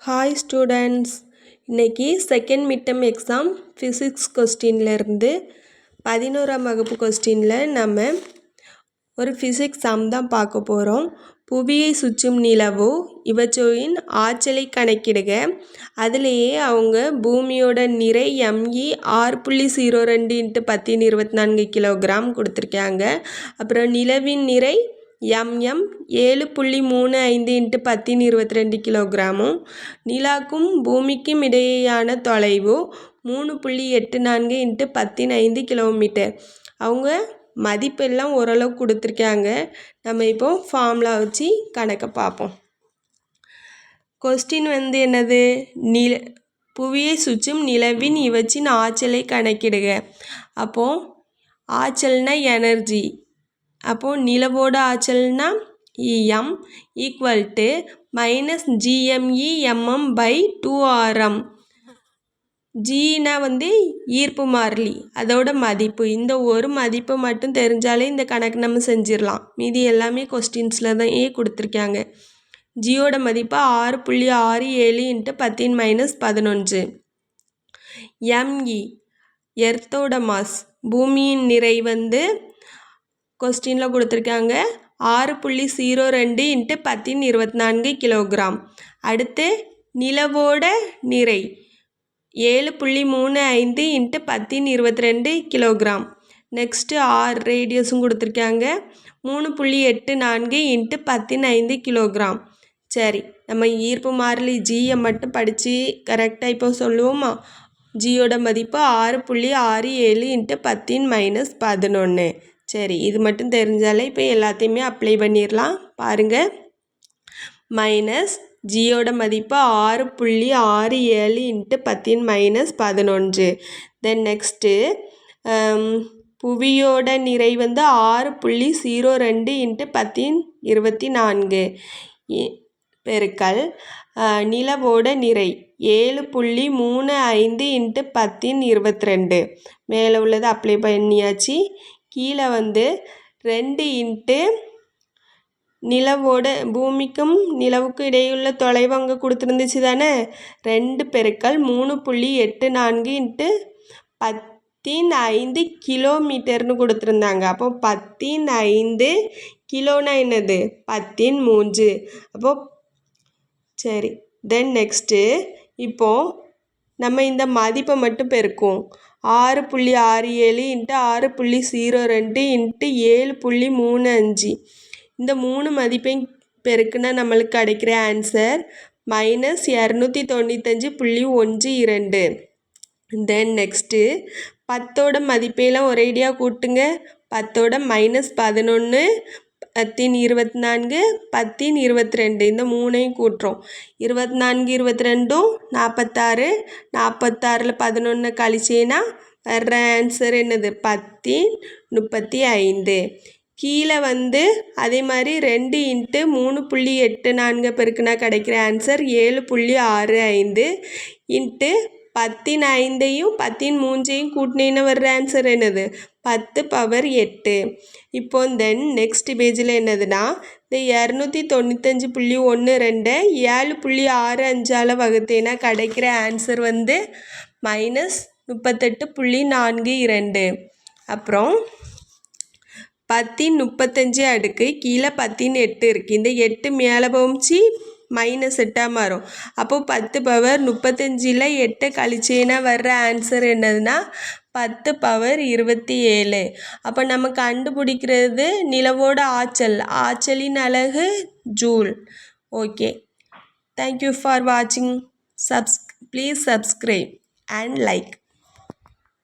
Hi students, இன்றைக்கி second midterm exam physics கொஸ்டின்லேருந்து 11ஆம் வகுப்பு கொஸ்டினில் நம்ம ஒரு ஃபிசிக்ஸ் சம் தான் பார்க்க போகிறோம். புவியை சுற்றும் நிலவோ இவற்றின் ஆற்றலை கணக்கிடுக. அதுலேயே அவங்க பூமியோட நிறை ME 6.02 × 1024 கிலோகிராம் கொடுத்துருக்காங்க. அப்புறம் நிலவின் நிறை MM 7.35 × 1022 கிலோகிராமும், நிலாக்கும் பூமிக்கும் இடையேயான தொலைவு 3.84 × 1005 கிலோமீட்டர். அவங்க மதிப்பெல்லாம் ஓரளவு கொடுத்துருக்காங்க. நம்ம இப்போ ஃபார்முலா வச்சு கணக்கை பார்ப்போம். கொஸ்டின் என்னது, புவியை சுற்றும் நிலவின் இவற்றின் ஆற்றலை கணக்கிடுக. அப்போது ஆற்றல்னா எனர்ஜி. அப்போது நிலவோட ஆற்றல்னா EM = -GME/mm/2rm. ஜினா ஈர்ப்பு மாறிலி, அதோட மதிப்பு. இந்த ஒரு மதிப்பை மட்டும் தெரிஞ்சாலே இந்த கணக்கு நம்ம செஞ்சிடலாம். மீதி எல்லாமே கொஸ்டின்ஸில் தான் கொடுத்துருக்காங்க. ஜியோட மதிப்பு 6.67 × 10⁻11. ME எர்த்தோட மாஸ், பூமியின் நிறை கொஸ்டினில் கொடுத்துருக்காங்க 6.02 × 1024 கிலோகிராம். அடுத்து நிலவோட நிறை 7.35 × 1022 கிலோகிராம். நெக்ஸ்ட்டு ரேடியஸும் கொடுத்துருக்காங்க 3.84 × 1005 கிலோகிராம். சரி, நம்ம ஈர்ப்பு மாறிலி ஜியை மட்டும் படித்து கரெக்டாக இப்போ சொல்லுவோமா? ஜியோட மதிப்பு 6.67 × 10⁻11. சரி, இது மட்டும் தெரிஞ்சாலே இப்போ எல்லாத்தையுமே அப்ளை பண்ணிடலாம். பாருங்கள், மைனஸ் ஜியோட மதிப்பு 6.67 × 10⁻11. தென் நெக்ஸ்ட்டு புவியோட நிறை 6.02 × 1024 பெருக்கல் நிலவோட நிறை 7.35 × 1022. மேலே உள்ளது அப்ளை பண்ணியாச்சு. கீழே 2 × நிலவோட பூமிக்கும் நிலவுக்கும் இடையுள்ள தொலைவு அங்கே கொடுத்துருந்துச்சு தானே. 2 பெருக்கல் 3.84 × 1005 கிலோமீட்டர்னு கொடுத்துருந்தாங்க. அப்போ 1005 கிலோனா என்னது? 10⁻3. அப்போது சரி, தென் நெக்ஸ்ட்டு இப்போது நம்ம இந்த மதிப்பை மட்டும் பெருக்குவோம். 6.67 × 6.02 × 7.35. இந்த 3 மதிப்பையும் பெருக்குனா நம்மளுக்கு கிடைக்கிற ஆன்சர் -295.12. தென் நெக்ஸ்ட்டு 10ஓட மதிப்பையெல்லாம் ஒரேடியாக கூட்டுங்க. 10ஓட -11, 1024, 1022 இந்த 3ஐயும் கூட்டுறோம். 24 22 46. 46ல் 11 கழிச்சேன்னா வர்ற ஆன்சர் என்னது? 1035. கீழே அதே மாதிரி 2 × 3.84 பெருக்குனா கிடைக்கிற ஆன்சர் 7.65 × 1005ஐயும் 10⁻3ஐயும் கூட்டினேன்னா வர்ற ஆன்சர் என்னது? 10⁸. இப்போ தென் நெக்ஸ்ட் பேஜில் என்னதுன்னா, இந்த 295.12 7.65ஆல் வகுத்தேன்னா கிடைக்கிற ஆன்சர் -38.42. அப்புறம் 1035 அடுக்கு கீழே 10 இருக்குது. இந்த 8 மேலே போச்சு -8ஆக மாறும். அப்போது 10⁻35ல் 8 கழிச்சேன்னா வர்ற ஆன்சர் என்னதுன்னா 10⁻27. அப்போ நம்ம கண்டுபிடிக்கிறது நிலவோட ஆற்றலின் அலகு ஜூல். ஓகே, தேங்க்யூ ஃபார் வாட்சிங். Please subscribe and like.